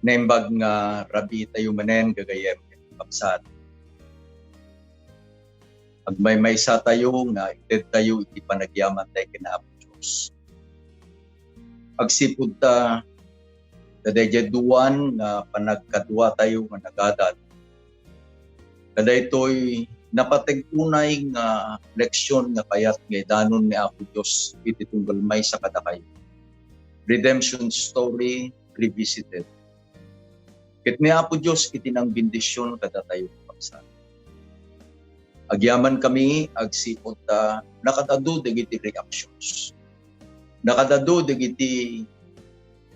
naimbag nga rabi tayo manen gagayem kapsat. Pag may sa tayo nga ited tayo iti panagyaman tayo kinapo Diyos. Agsipud ta kadayjay duwan nga panagkadwa tayo nga nagadad. Kadaytoy napateg-unay nga leksyon nga kayat nga danon ni Apo Diyos iti tunggal may sa kadakay. Redemption story revisited. Ket ni Apo Diyos iti nang bendisyon kada tayo kapsa. Agyaman kami agsipod ta nakadado dagiti reactions. Nakadado dagiti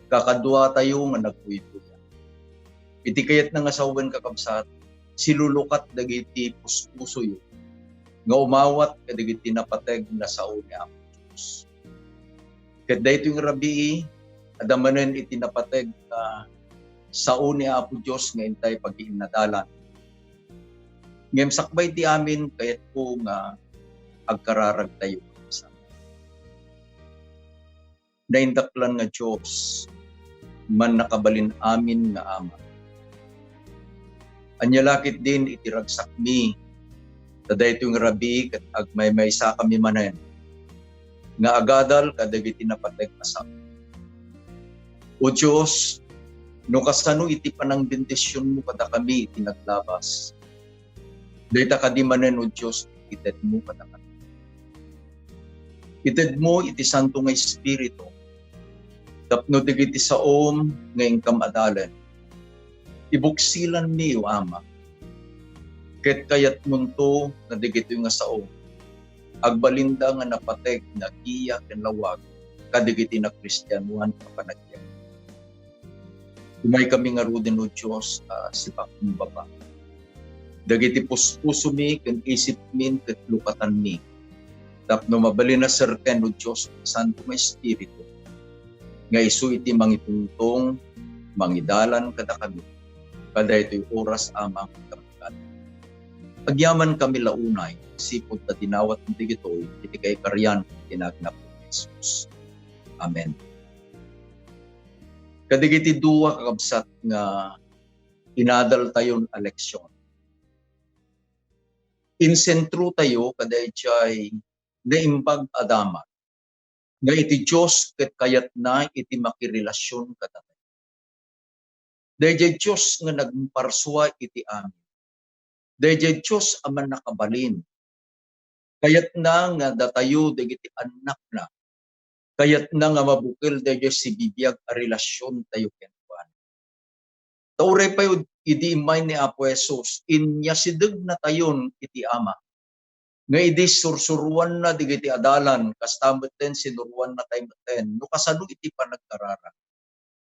kakadwa tayo nga nagpuy-puya. Iti kayat nga sawen kakabsat silulukat dagiti puspuso yo nga umawat kadagiti napateg na sao ni Apo Diyos. Ket daytoy nga rabii adamanen iti napateg na sao ni Apo Diyos nga intay paghiinadalan. Ngem sakbay ti amin kayat po nga agkararag tayo sa naindaklan nga Diyos man nakabalin amin nga ama. Anyalakit din itiragsak mi taday itong rabi kat agmay sa kami manen nga agadal kadagiti napateg asap. O Diyos, no kasano iti panang bendisyon mo kada kami iti naglabas. Dayta kadimanen o Diyos, ited mo kada kami. Ited mo iti santo nga Espiritu. Tapno digiti saom nga ingkam adalen. Ibuksilan mi o Ama. Ket kayat munto na digiti nga saom. Agbalinda nga napateg na iya ken lawag kadigiti na Kristiyanuhan kapanagyan. Umay kami nga ruden o Diyos sipak mo baba. Dagiti puspuso mi ken isip min ket lukatan mi. Tapno mabalin na serken o Diyos santo nga Espiritu. Nga isu iti mangitungtong mangidalan kada kami. Kada ito'y oras amang kapitan. Agyaman kami launay, sipod na dinawat ng digitoy, iti kay karyan, tinagnap ni Jesus. Amen. Kadigiti duwa kakabsat nga inadal tayon eleksyon. Insentro tayo, kaday jay naimbag adama. Nga iti Diyos ket kayat na iti makirelasyon kada dayjay Diyos nga nagparswa iti amin. Dayjay Diyos aman nakabalin. Kayat na nga datayo dagiti anak na. Kayat na nga mabukil dayjay si bibiyag a relasyon tayo kenkuan. Tauray pa yun, idi imay ni Apo Jesus, inya sideg na tayon iti Ama. Nga idi sursuruan na digiti adalan, kastameten sinuruan na tayo maten, no kasano iti panagkarara.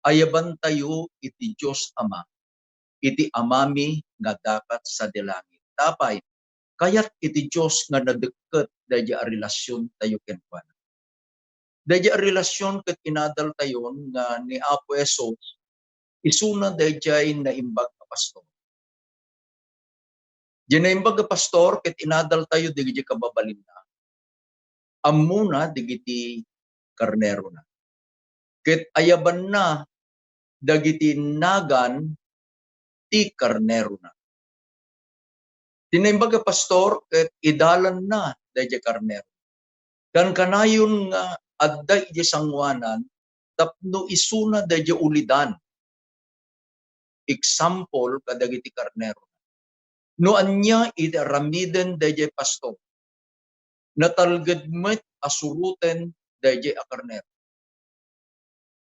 Ayaban tayo iti Diyos Ama, iti amami nga dakat sa dilangit. Tapay, kayat iti Diyos nga nadeket dayjay a relasyon tayo kenkuan. Dayjay a relasyon ket inadal tayo nga ni Apo Jesus, isuna dayjay naimbag a pastor. Diyan naimbag a pastor ket inadal tayo digiti kababalin na. Ammuna digiti karnero na. Ket ayaban na dagiti nagan ti karnero na. Tinaimbag a pastor ket idalan na dayjay karnero. Dan kanayon nga adda iti sangwanan tapno isuna dayjay ulidan. Example kadagiti karnero. No anya iti ramiden dayjay pastor. Natalged met asuruten dayjay a karnero.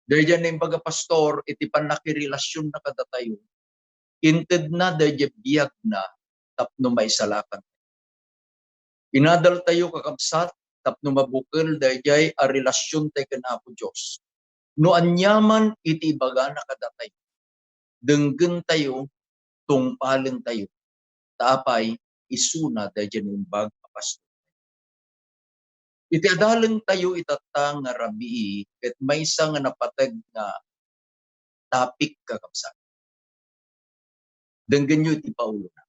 Dayjay naimbag a pastor iti panakirelasyon na kada tayo. Inted na dayjay biyag na tapno maisalakan. Inadal tayo kakabsat tapno mabukil dayjay a relasyon tayo ken Apo Diyos. No anyaman iti ibaga na kada tayo. Denggen tayo, tungpalen tayo. Tapay isuna dayjay naimbag a pastor. Iti adalan tayo itatang nga rabii ket maysa nga napateg nga topic kakabsat. Denggen nyo iti Paulo na.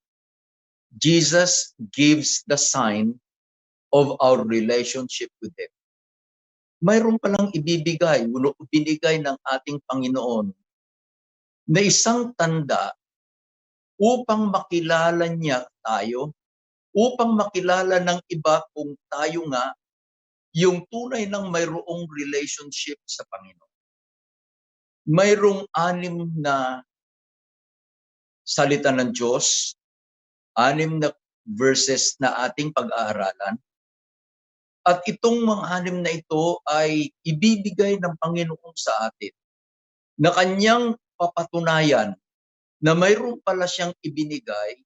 Jesus gives the sign of our relationship with Him. Mayroon palang ibibigay, binigay ng ating Panginoon na isang tanda upang makilala niya tayo, upang makilala ng iba kung tayo nga yung tunay ng mayroong relationship sa Panginoon. Mayroong 6 na salita ng Diyos, 6 na verses na ating pag-aaralan. At itong mga 6 na ito ay ibibigay ng Panginoon sa atin na kanyang papatunayan na mayroon pala siyang ibinigay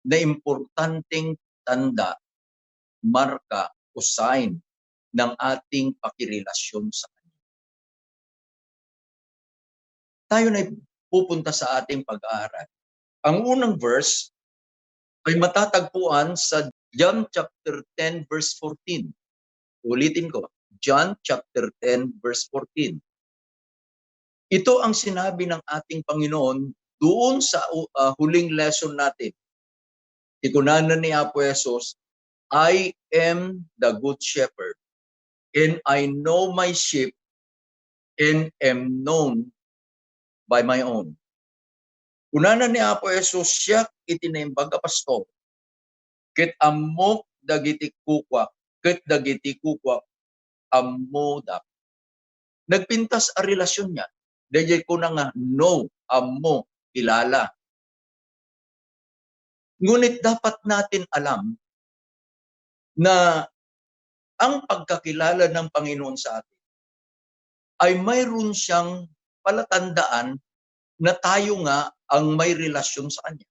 na importanteng tanda, marka o sign ng ating pakirelasyon sa Kanya. Tayo na pupunta sa ating pag-aaral. Ang unang verse ay matatagpuan sa John chapter 10 verse 14. Ulitin ko, John chapter 10 verse 14. Ito ang sinabi ng ating Panginoon doon sa huling lesson natin. Ikunanan ni Apo Jesus, I am the good shepherd, and I know my sheep, and am known by my own. Kunanan ni Apo Jesus, siya itinaimbag a pastor, ket ammo dagiti kukwak, ket dagiti kukwak ammo dak. Nagpintas a relasyon niya. Dahil ko na nga, no, ammo, kilala. Ngunit dapat natin alam na ang pagkakilala ng Panginoon sa atin ay mayroon siyang palatandaan na tayo nga ang may relasyon sa Kanya.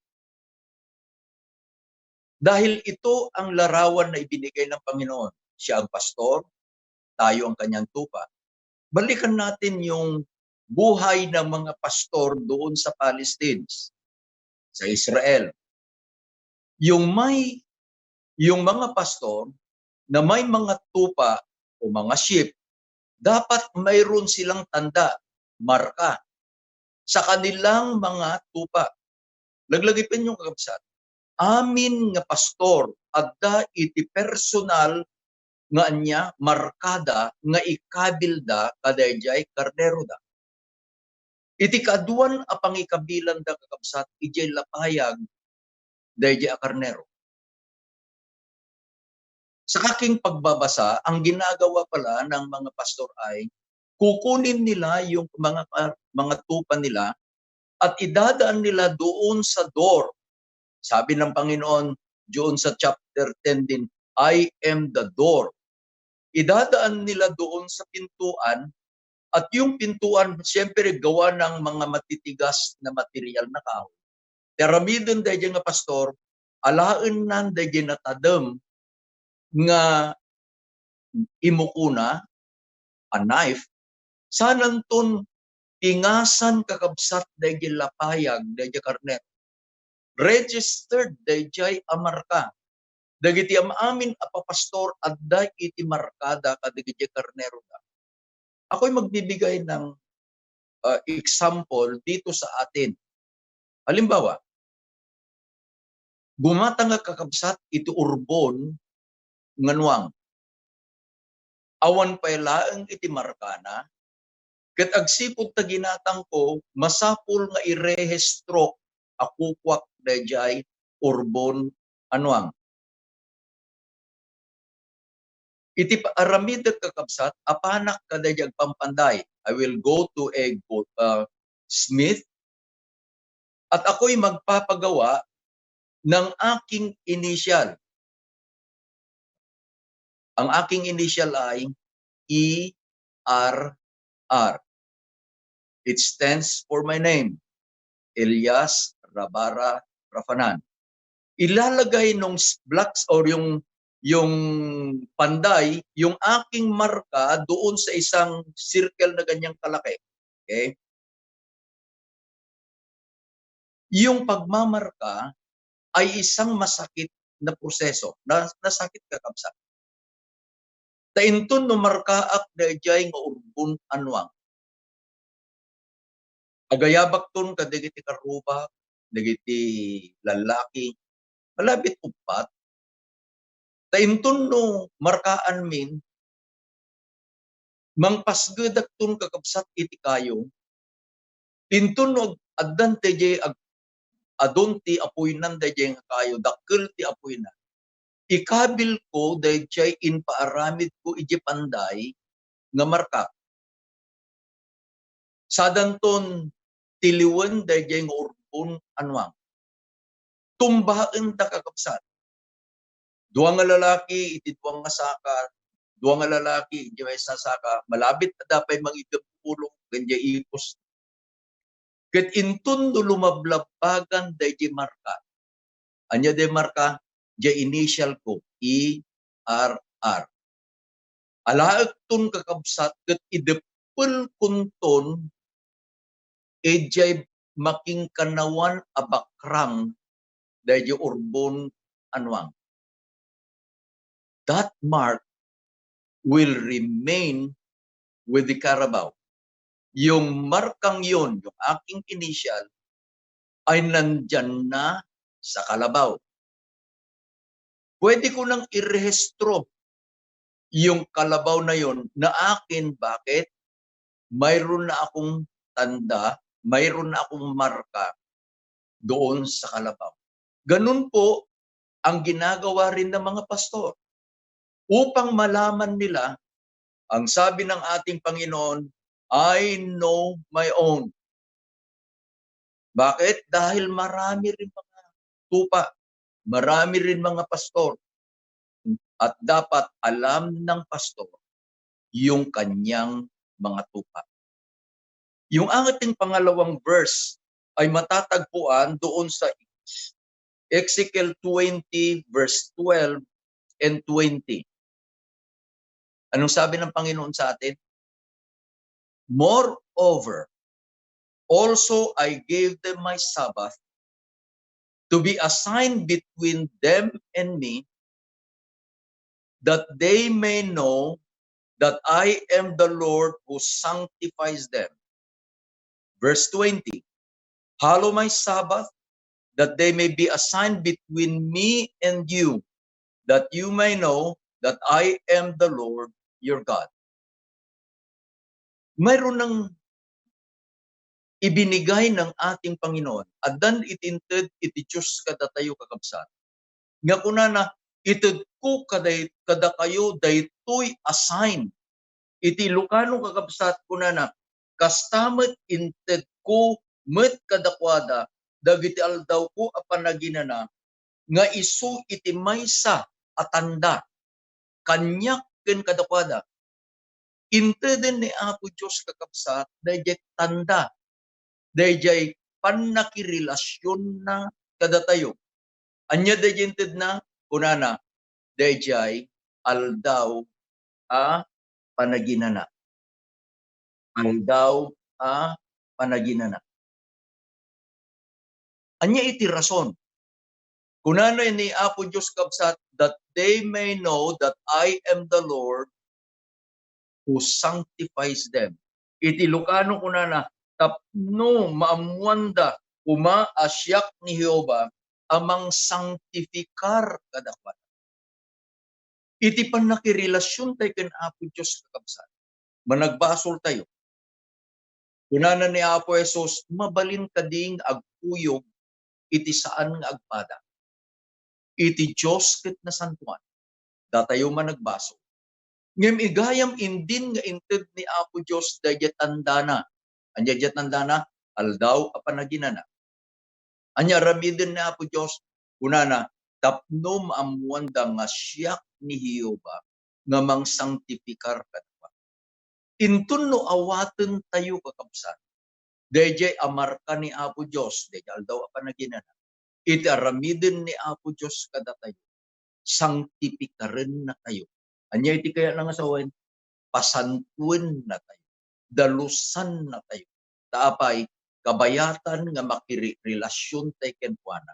Dahil ito ang larawan na ibinigay ng Panginoon. Siya ang pastor, tayo ang Kanyang tupa. Balikan natin yung buhay ng mga pastor doon sa Palestine, sa Israel. Yung mga pastor na may mga tupa o mga sheep, dapat mayroon silang tanda, marka, sa kanilang mga tupa. Laglagipin yung kakabsat. Amin nga pastor, adda iti personal nga anya markada nga ikabilda kadayjay karnero da. Iti kaduan a pangikabilan da kakabsat, ijay lapayag dayjay a karnero. Sa aking pagbabasa, ang ginagawa pala ng mga pastor ay kukunin nila yung mga tupa nila at idadaan nila doon sa door. Sabi ng Panginoon doon sa chapter 10 din, I am the door. Idadaan nila doon sa pintuan at yung pintuan siyempre gawa ng mga matitigas na material na kahoy. Teramidon dahil nga pastor, alaen nan dahil na tadem nga imukuna, a knife, sananton tingasan kakabsat dahil lapayag dahil karnet. Registered dahil amarka. Dagiti amin apapastor adda iti markada kadagiti karnero da. Ako'y magbibigay ng example dito sa atin. Halimbawa, gumatang nga kakabsat iti urbon nganuang. Awan pailaeng iti markana, ket agsipud ta ginatang ko, masapul nga irehistro akukwak dayjay urbon anuang. Iti aramid kakabsat, apanak kadayjag pampanday. I will go to a smith at ako'y magpapagawa ng aking initial. Ang aking initial ay E.R.R. It stands for my name, Elias Rabara Rafanan. Ilalagay nung blocks or yung panday, yung aking marka doon sa isang circle na ganyang kalaki. Okay? Yung pagmamarka ay isang masakit na proseso. Nasakit kakabsat. Tainton no markaak dayjay nga urbon anwang. Agayabak ton kadagiti karuba, dagiti lalaki, malabit upat. Tainton no markaan min, mangpasgedak ton kakabsat iti kayo, Intunog addan tayo adon ti apoy nan tayo kayo, dakkel ti apoy na. Ikabil ko dahil in paaramid ko iji panday nga marka. Sadanton tiliwan dahil nga urbon anwang. Tumbaen ta kakapsat. Dua nga lalaki, iti dua nga saka, dua nga lalaki, iti may sasaka, malabit na dapay mangigapulong, ganja ipos. Ket intun do lumablabagan dahil marka. Anya de marka, di initial ko, ERR. Alaag tun kakabsat, ket idepel kunton, ejay making kanawan abakrang, dahil urbon anwang. That mark will remain with the Carabao. Yung markang yon, yung aking initial, ay nandyan na sa kalabaw. Pwede ko nang irehistro yung kalabaw na yon na akin. Bakit? Mayroon na akong tanda, mayroon na akong marka doon sa kalabaw. Ganun po ang ginagawa rin ng mga pastor. Upang malaman nila, ang sabi ng ating Panginoon, I know my own. Bakit? Dahil marami rin mga tupa, marami rin mga pastor. At dapat alam ng pastor yung kanyang mga tupa. Yung ating pangalawang verse ay matatagpuan doon sa Ezekiel 20 verse 12 and 20. Anong sabi ng Panginoon sa atin? Moreover, also I gave them my Sabbath to be a sign between them and me, that they may know that I am the Lord who sanctifies them. Verse 20, hallow my Sabbath, that they may be a sign between me and you, that you may know that I am the Lord your God. Mayroon ng ibinigay ng ating Panginoon, adan itinted iti Diyos kada tayo kakabsat. Nga kuna na, ited ko kada kayo daytoy assign. Iti Lucano kakabsat kuna na, kastamet inted ko met kadakwada, dagiti aldaw ko apanaginana, nga isu iti maysa atanda, kanyak ken kadakwada. Inteden ni Apo Diyos kakabsat, dayjay tanda, dayjay panakirelasyon na kada tayo. Anya dayjay inted na, kunana, dayjay aldaw panaginana. Aldaw panaginana. Anya iti rason. Kunano ni Apo Diyos kabsat, that they may know that I am the Lord who sanctifies them. Iti Lucano kunana, tapno maamuanda kuma asyak ni Jehova amang sanctificar kadakwan. Iti panakirelasyon tayo ken Apo Diyos kakabsat. Managbasol tayo. Kunana ni Apo Jesus, mabalin kading agpuyog iti saan nga agpada. Iti Diyos ket na santuan. Datayo managbasol. Ngem igayam indin nga inted ni Apo Diyos dayjay tandana. Anya dayjay tandana, aldaw apanaginana. Anya ramiden ni Apo Diyos, kunana, tapno maamuanda nga siyak ni Jehova nga mang sanctificar kadwa. Intun no awaten tayo kakabsat. Dayjay amarka ni Apo Diyos, dayjay aldaw apanaginana. Iti aramiden ni Apo Diyos kada tayo. Sanctifikarin na tayo. Anya iti kaya lang asawen, pasantuin na tayo. Dalusan na tayo. Taapay, kabayatan nga makirelasyon tayo kenkuana.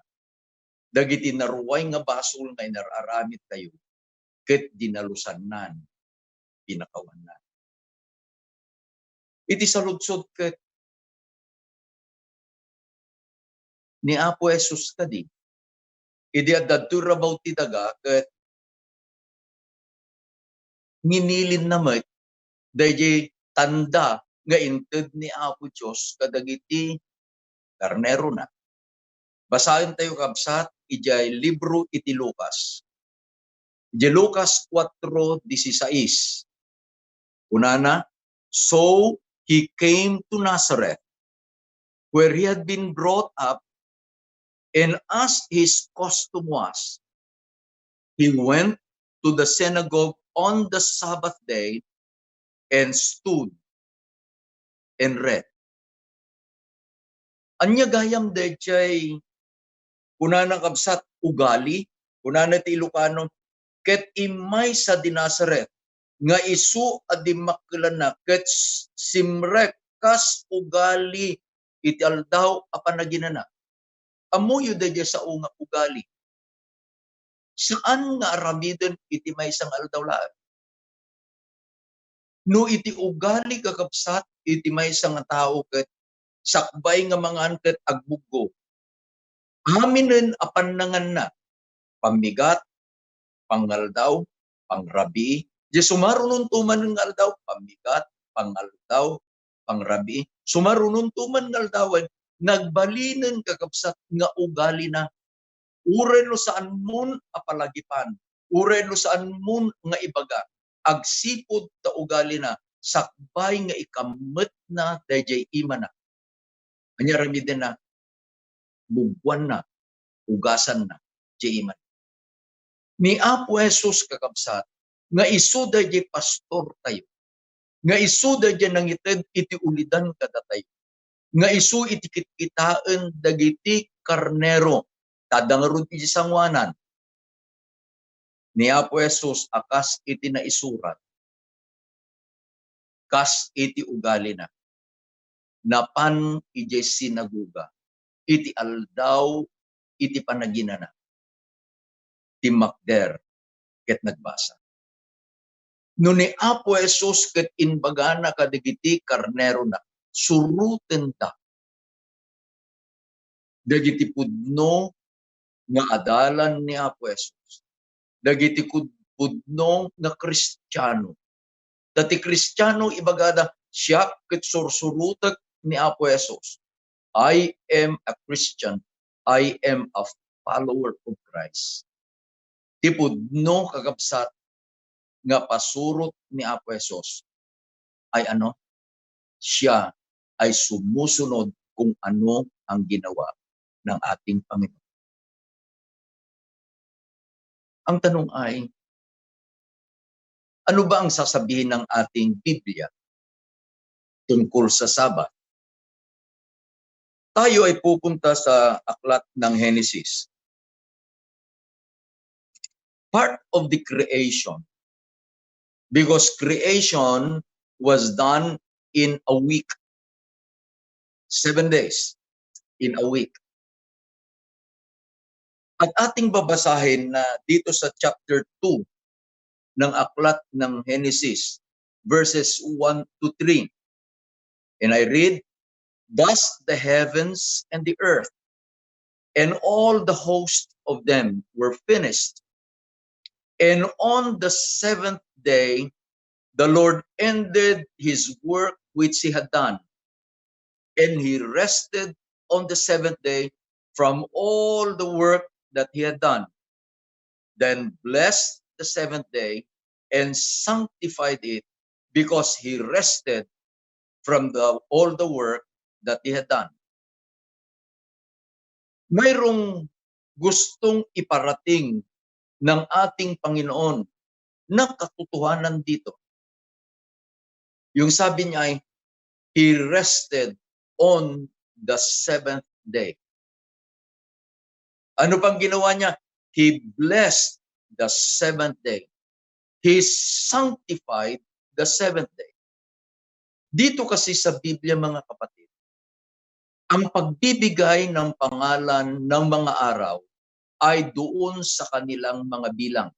Dagiti naruway nga basol nga inararamit tayo, ket dinalusan nan, pinakawan nan. Iti saludsod ket ni Apo Jesus kadi, idi adadtura baw ti daga, ket nginilin na met, dayjay tanda nga inted ni Apo Diyos kadagiti karnero na. Basahin tayo kabsat, ijay libro iti Lucas. Ijay Lucas 4:16. Unana, so he came to Nazareth, where he had been brought up, and as his custom was, he went to the synagogue on the Sabbath day and stood and read. Anya gayam dayjay kunana kabsat ugali, kunana ti Ilocano, ket imay sa di Nazareth, nga isu adi maklana, ket simrek kas ugali iti aldaw apanaginana. Amuyo dayjay sa unga ugali. Saan nga aramiden iti may isang aldaw lahat? No iti ugali kakabsat, iti may isang tao ket sakbay nga mga ket agbuggo. Aminen apan nangan na, pamigat, pangaldaw, pangrabi, di sumarunon tuman ng aldaw, pamigat, pangaldaw, pangrabi, sumarunon tuman ng aldawan, nagbalinen kakabsat nga ugali na, uren no saan mun apalagipan, uren no saan mun nga ibaga, agsipod ta ugali na, sakbay nga ikamet na dayjay ima na. Anya ramiden na, bugwan na, ugasan na, jay iman. Ni Apo Jesus kakabsat, nga isu dayjay pastor tayo, nga isu dayjay nangited iti ulidan kada tayo, nga isu iti kitkitaan dagiti karnero, tadangarod iti sangwanan. Ni Apo Jesus akas iti naisurat, kas iti ugali na, napan iti sinaguga, iti aldaw, iti panaginana, timakder, ket nagbasa. No ni Apo Jesus ket inbagana kadagiti karnero na, suruten ta, dagiti pudno nga adalan ni Apo Jesus, dagiti pudno nga Kristiyano. Dati Kristiyano ibagada, siya ket sursurutek ni Apo Jesus. I am a Christian. I am a follower of Christ. Ti pudno kakabsat nga pasurot ni Apo Jesus ay ano? Siya ay sumusunod kung ano ang ginawa ng ating Panginoon. Ang tanong ay, ano ba ang sasabihin ng ating Biblia tungkol sa Sabat? Tayo ay pupunta sa aklat ng Genesis. Part of the creation, because creation was done in a week. 7 days in a week. At ating babasahin na dito sa chapter 2 ng aklat ng Genesis, verses 1 to 3. And I read, thus the heavens and the earth and all the host of them were finished. And on the 7th day, the Lord ended his work which he had done. And he rested on the 7th day from all the work that he had done. Then blessed the 7th day and sanctified it, because he rested from all the work that he had done. Mayroong gustong iparating ng ating Panginoon na katotohanan dito. Yung sabi niya ay, he rested on the 7th day. Ano pang ginawa niya? He blessed the 7th day. He sanctified the 7th day. Dito kasi sa Biblia, mga kapatid, ang pagbibigay ng pangalan ng mga araw ay doon sa kanilang mga bilang.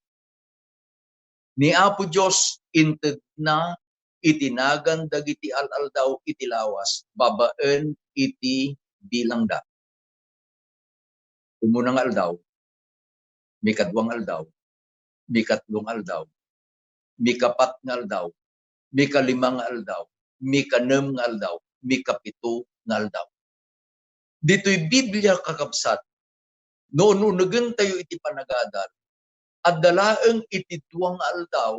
Ni Apo Diyos inted na itinagan dagiti al-aldaw iti lawas, babaen iti bilang da. Umunang aldaw, may kadwang aldaw, may katlong aldaw, may kapat nga aldaw, may kalimang aldaw, mikanem nga aldaw, mikapito nga aldaw. Dito'y Biblia kakabsat, noon unagan tayo iti panagadal, at dalaeng iti tuwang aldaw,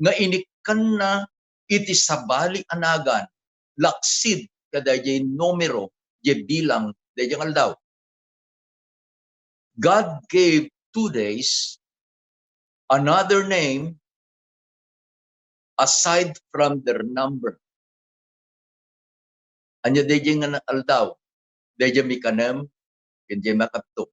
nga inikan na iti sabali anagan, laksid kada jay numero, jay bilang, dayang aldaw. God gave 2 days another name aside from their number. Anya dayang nga aldaw, dayang mikanem, dayang makapto.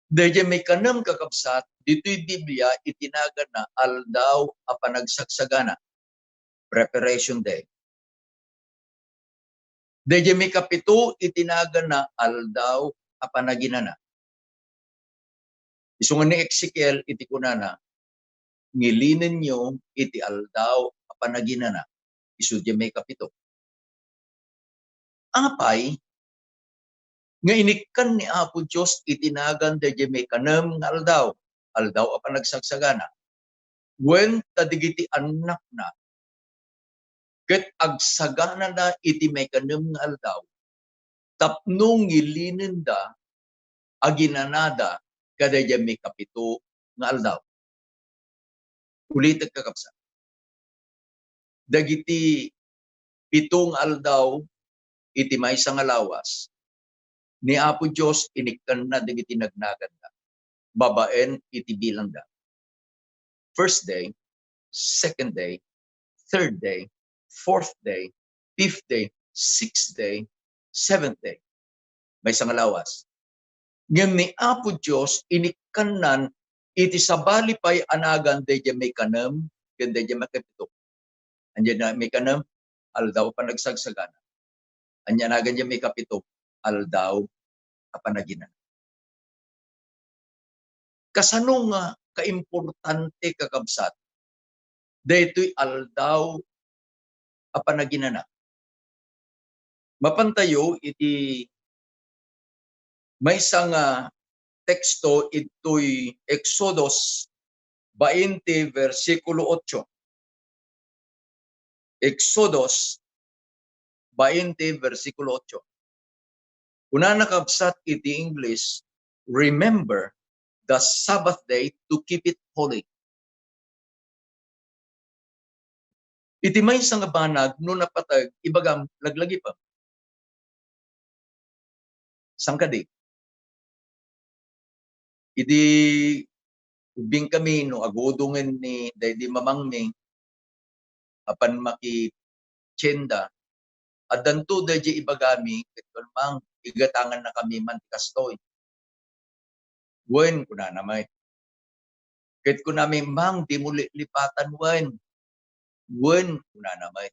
Dayang mikanem kakabsat, dito'y Biblia itinaga na aldaw a panagsagsagana, preparation day. Dayang mikapito itinaga na aldaw a panaginana. Isungan ni Ezekiel iti kunana, ngilinin nyo iti aldaw a panaginana. Isu di may kapito. Apay, nga inikan ni Apo Diyos itinagan da di may kanam nga aldaw. Aldaw a panagsagsagana. When tadigiti anak na, ket agsagana na iti may kanam nga aldaw, tapno ngilinin da, aginanada, kada di may kapito nga aldaw. Ulitin kakapsa. Dagiti pitong aldaw, iti maysa nga lawas, ni Apo Diyos inikkan na dagiti nagnagan da. Babaen iti bilang da. First day, second day, third day, fourth day, fifth day, sixth day, seventh day. Maysa nga lawas. Ngem ni Apo Diyos inikkanan iti sabali pay anagan dayjay may kanam, ken dayjay makapito. Andiyan na may kanam, aldaw pa nagsagsagana. Anya nagan dyan may kapito, aldaw kapanaginan. Kasano nga kaimportante kakabsat, daytoy aldaw kapanaginan na. Mapantayo iti may isang teksto ito'y Exodus 20 versikulo 8. Exodus 20 versikulo 8. Una nakabsat iti English, remember the Sabbath day to keep it holy. Iti may isang banag no napatag, ibagam laglagi pa. Sangkadi. Iti ubing kami no agodungen ni daydi mamangming apan maki tiyenda at danto daydi ibagami ket mang igatangan na kami man kastoy. Wen kuna namay. Ket kunami mang di muli lipatan wen. Wen kuna namay.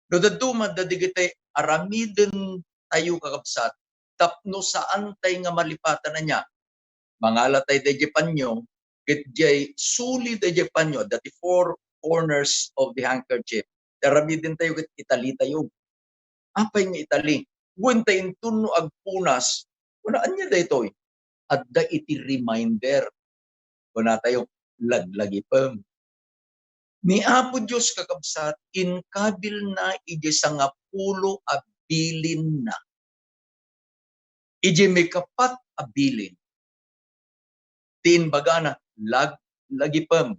No dadto man dadigitay aramiden tayo kakabsat tapno saan tay nga malipatan na niya. Mangalatay daydi panyo ket jay suli daydi panyo dati four corners of the handkerchief. Aramiden tayo ket Itali tayo. Apay nga Itali. Wen tay intuno agpunas. Kunaan niya daytoy. Adda iti reminder. Kuna tayo laglagi pem. Ni Apo Diyos kakabsat, inkabil na ije sangapulo abilin na. Ije may kapat abilin. Tinbaga na lagi pem.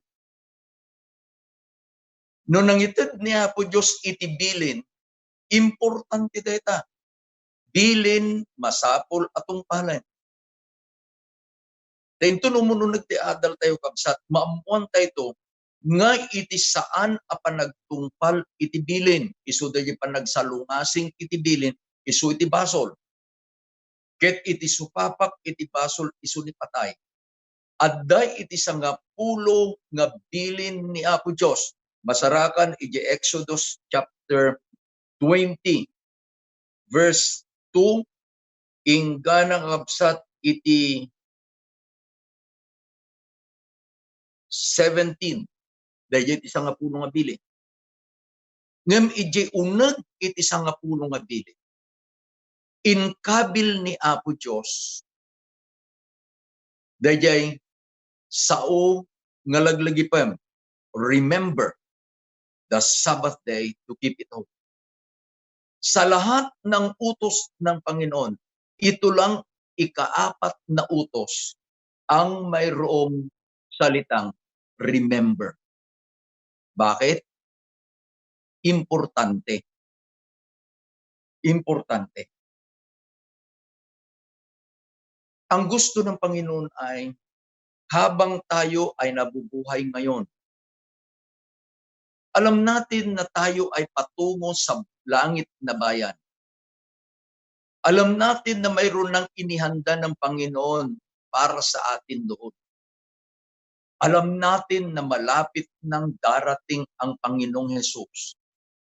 No nangitid ni Apo Diyos iti bilin, importante dayta. Bilin masapol atong palan. Dahil ito numununag ti adal tayo kabsat, maamuan tayo ito, nga iti saan apan nagtungpal iti bilin. Isu da pan nagsalungasing iti bilin, isu iti basol. Ket iti supapak iti basol, isu ni patay. Adday iti sangapulo nga bilin ni Apo Diyos. Masarakan iti Exodus chapter 20, verse 2, ingganang kabsat iti 17. Dahil iti sangapulo nga bilin. Ngem iti uneg iti sangapulo nga bilin. Inkabil ni Apo Diyos. Dahil sao nga laglagi pem. Remember the Sabbath day to keep it holy. Sa lahat ng utos ng Panginoon, ito lang ikaapat na utos ang mayroong salitang remember. Bakit? Importante. Importante. Ang gusto ng Panginoon ay habang tayo ay nabubuhay ngayon, alam natin na tayo ay patungo sa langit na bayan. Alam natin na mayroon ng inihanda ng Panginoon para sa atin doon. Alam natin na malapit nang darating ang Panginoong Hesus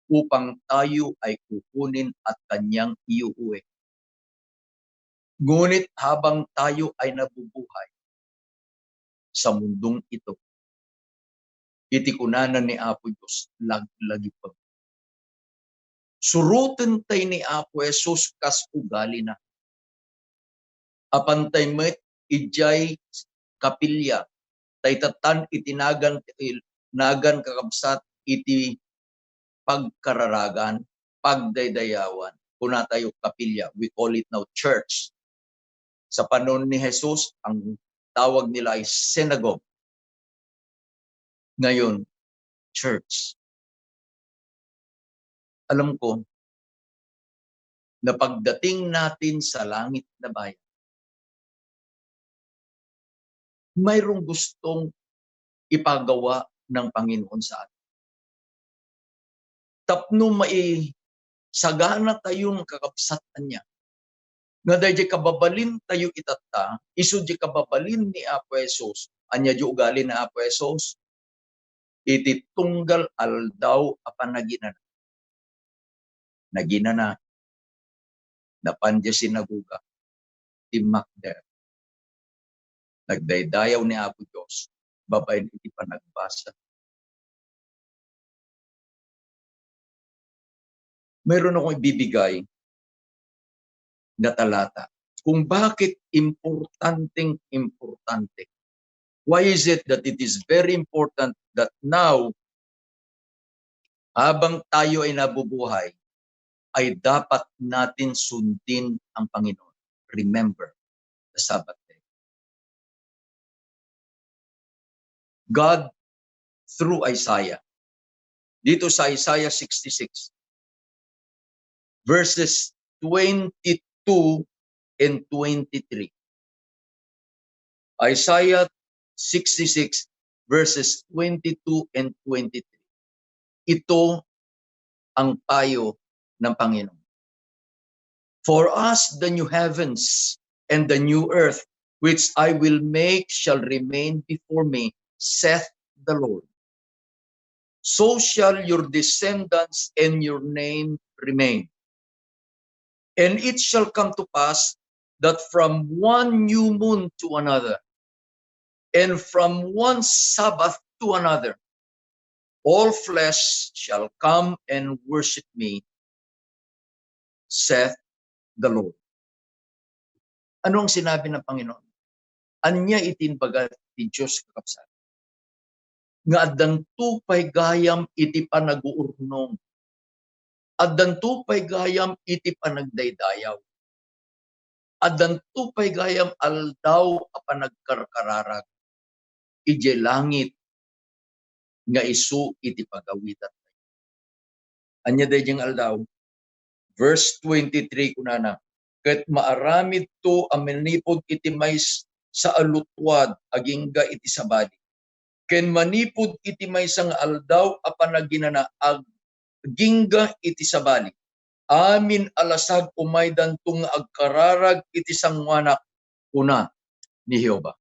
upang tayo ay kukunin at kanyang iuuwi. Ngunit habang tayo ay nabubuhay sa mundong ito, itikunanan ni Apo Diyos, laglagi pa. Surutin tayo ni Apo Jesus kas ugali na. Apantay met ijay kapilya, taytatan itinagan nagan kakabsat iti pagkararagan, pagdaydayawan. Kuna tayo kapilya, we call it now church. Sa panahon ni Jesus, ang tawag nila ay synagogue. Ngayon, church. Alam ko na pagdating natin sa langit na bayan, mayroong gustong ipagawa ng Panginoon sa atin. Tapno sagana tayong kakabsatan niya. Nga dahil kababalin tayo itata, iso di kababalin ni Apo Jesus, anya di ugali na Apo Jesus, iti tunggal aldaw apan naginana. Naginana, napandya sinaguga, timakder. Nagdaydayaw ni Apo Diyos, babayin iti panagbasa. Meron akong ibibigay na talata kung bakit importante. Why is it that it is very important that now, habang tayo ay nabubuhay, ay dapat natin sundin ang Panginoon. Remember the Sabbath day. God, through Isaiah, dito sa Isaiah 66, verses 22 and 23. Isaiah 66 verses 22 and 23. Ito ang payo ng Panginoon. For us the new heavens and the new earth which I will make shall remain before me, saith the Lord. So shall your descendants and your name remain. And it shall come to pass that from one new moon to another, and from one Sabbath to another, all flesh shall come and worship me, saith the Lord. Ano ang sinabi ng Panginoon? Anya itinbaga ti Diyos kakabsat. Nga addan tupay gayam iti panaguurnong. Addan tupay gayam iti panagdaydayaw. Addan tupay gayam aldaw a panagkarkararag. Ije langit nga isu iti pagawitan. Anya dayjeng aldaw. Verse 23 kunana. Ket maaramid to ang manipod iti mais sa alutwad agingga iti sabali. Ken manipod iti maysa nga aldaw a panaginana agingga iti sabali. Amin alasag umaydan tung agkararag iti sangwanak una ni Jehova.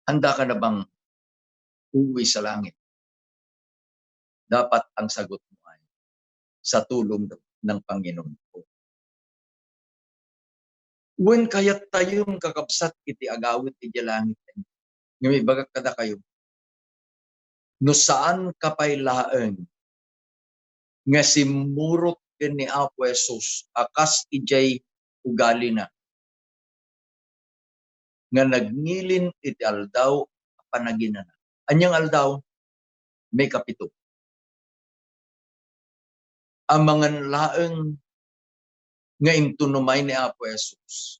Handa ka na bang uuwi sa langit? Dapat ang sagot mo ay sa tulong ng Panginoon po. When kayat tayong kakabsat iti agawit iti langit, ngayon ibaga kada kayo, no saan kapay laeng nga simurot ken ni Apo Jesus akas ijay ugali na nga nagnilin iti aldaw panaginana. Anyang aldaw? may kapito. Ang mga laeng nga intunumay ni Apo Jesus,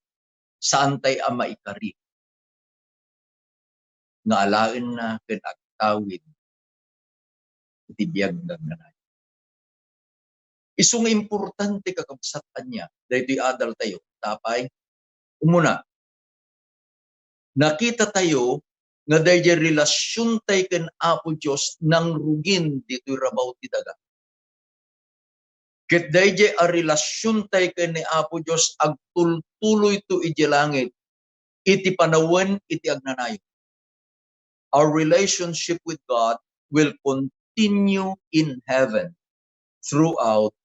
saan tay ama ikari, nga alaen na kinagtawid, itibiyag ng nanay. Isong importante kakabsatan niya, dahil ito'y adal tayo, tapay, umuna, nakita tayo nga dahil relasyon tayo ken Apo Diyos nang rugin dito'y rabaw ti daga. Ket dayjay a relasyon tayo ken ni Apo Diyos agtultuloy to iti langit, iti panawen iti agnanayo. Our relationship with God will continue in heaven throughout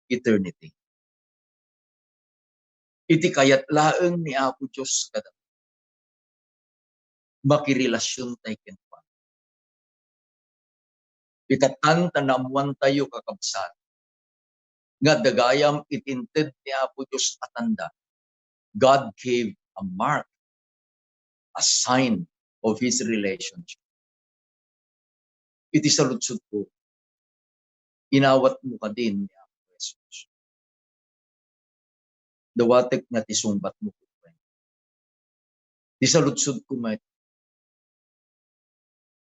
eternity. Iti kayat laeng ni Apo Diyos kada makirelasyon tayo ken Papa. Itatan tanamuan tayo kakabsat nga dagayam itinted ni Apo Diyos atanda. God gave a mark, a sign of His relationship. Iti saludsud ko, inawat mo ka din ni Apo Jesus. Dawatek nga tisumbat mo ko. Di saludsud ko may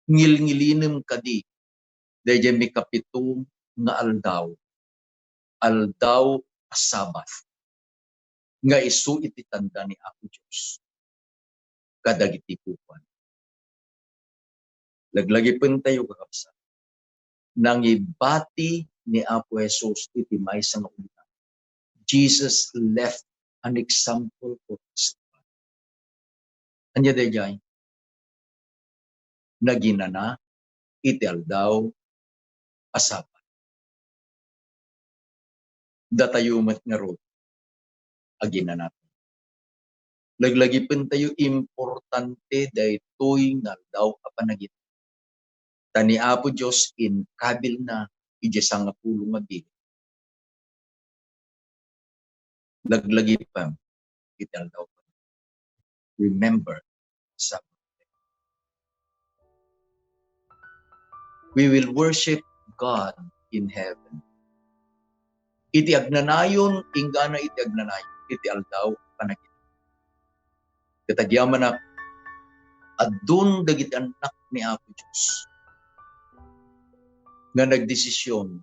ngil-ngilinem ka di, dahil may kapitong nga aldaw asabat, nga isu iti tanda ni Apo Diyos. Kadagiti kupan. Laglagi pun tayo kakabsa. Nangibati ni Apo Jesus iti maysa nga una. Jesus left an example for us. Anya dayjay, naginana iti aldaw asabat. Datayumat nga ro, aginana. Laglagi pun tayo importante daytoy nga aldaw apanagit. Tani Apo Diyos in kabil na iti nga pulong nga bili. Laglagi pa iti aldaw. Remember, we will worship God in heaven. Iti agnanayon, ingana iti agnanayon, iti aldaw panagit. Katagyaman na, adun dagiti anak ni Apo Diyos nga nagdesisyon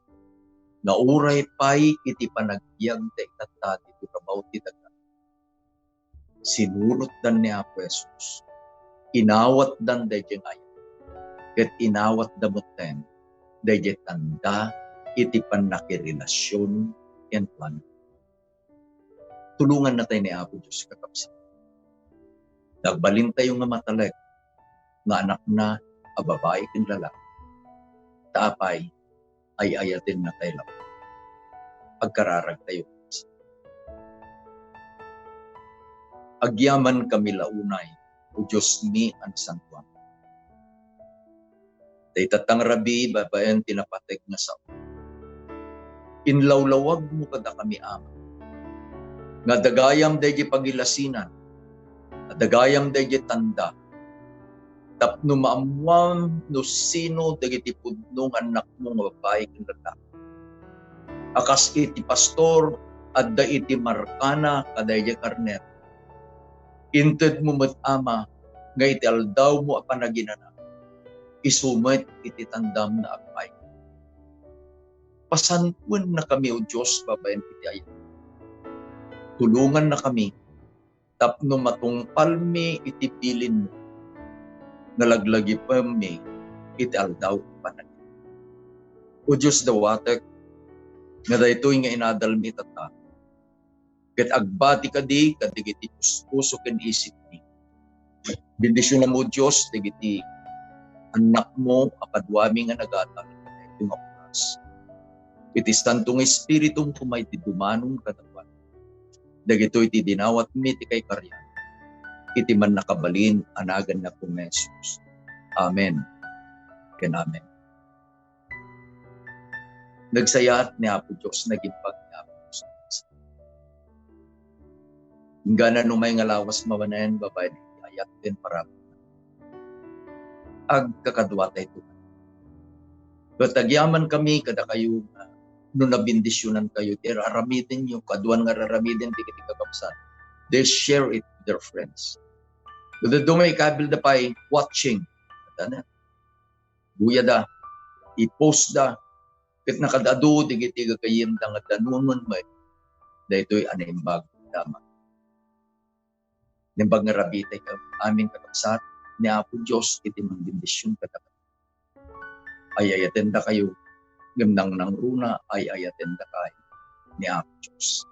na uray pay iti panagbiag ta itatati iti kabaw ti daga. Sinurot dan ni Apo Jesus. Inawat dan dayjay ngayon. Ket inawat damutten dayjay tanda iti panakirelasyon ken plan. Tulungan na tayo ni Apo Diyos kakabsat. Nagbalin tayo nga matalag nga anak na a babae ken lalaki. Tapay ay ayatin na tayo lang. Pagkararag tayo. Agyaman kami launay, o Diyos mi ang santuan. Day tatang rabi, babayan tinapatek nga sao. Inlawlawag mo kada kami ama. Nga dagayam dayjay pagilasinan, dagayam dayjay tanda. Tapno maamuam no sino dagiti pudno nga anak mo nga babae ken lalaki. Akas iti pastor adda iti markana kadayjay karnet. Inted mo met ama nga iti aldaw mo a panaginana. Isumet iti tandam na agpay. Pasanpun na kami o Diyos babayan iti ayan. Tulungan na kami tapno matungpal mi iti pilin mo. Nalaglagi pa mi iti aldaw panagin. O Diyos dawatek nga daytoy nga inadal mi tata. Ket agbati kadi kadigiti puso ken isip ni. Bendisyon na mo Diyos digiti anak mo apadwami nga nagatal iti nga oras. Iti santong espiritum kumay ti dumanong katawan. Dagitoy ti dinawat mi ti kay karyan. Iti man nakabalin anagan na po Jesus. Amen. Ken amen. Nagsayat ni Apo Diyos, nagimpag ni Apo Diyos. Hingga na numay nga lawas mawanayan, babae ni ayat din para agkakadwa tayo. Katagyaman kami, kada kayo no nabindisyonan kayo, iraramidin nyo, kaduan nga raramidin, di kiti kakapsan. They share it with their friends. Kada dumay kabil da pa'y watching. Kada na, buya da, i-post da, kat nakadado, di kiti kakayim da nga danunon may, da ito'y animbag tama. Nimbag nga rabitay ka, aming kakapsan, ni Apo Diyos, iti mang bindisyon katapat. Ay ayaten da kayo, gamnang nang runa, ay ayaten da kayo, ni Apo Diyos.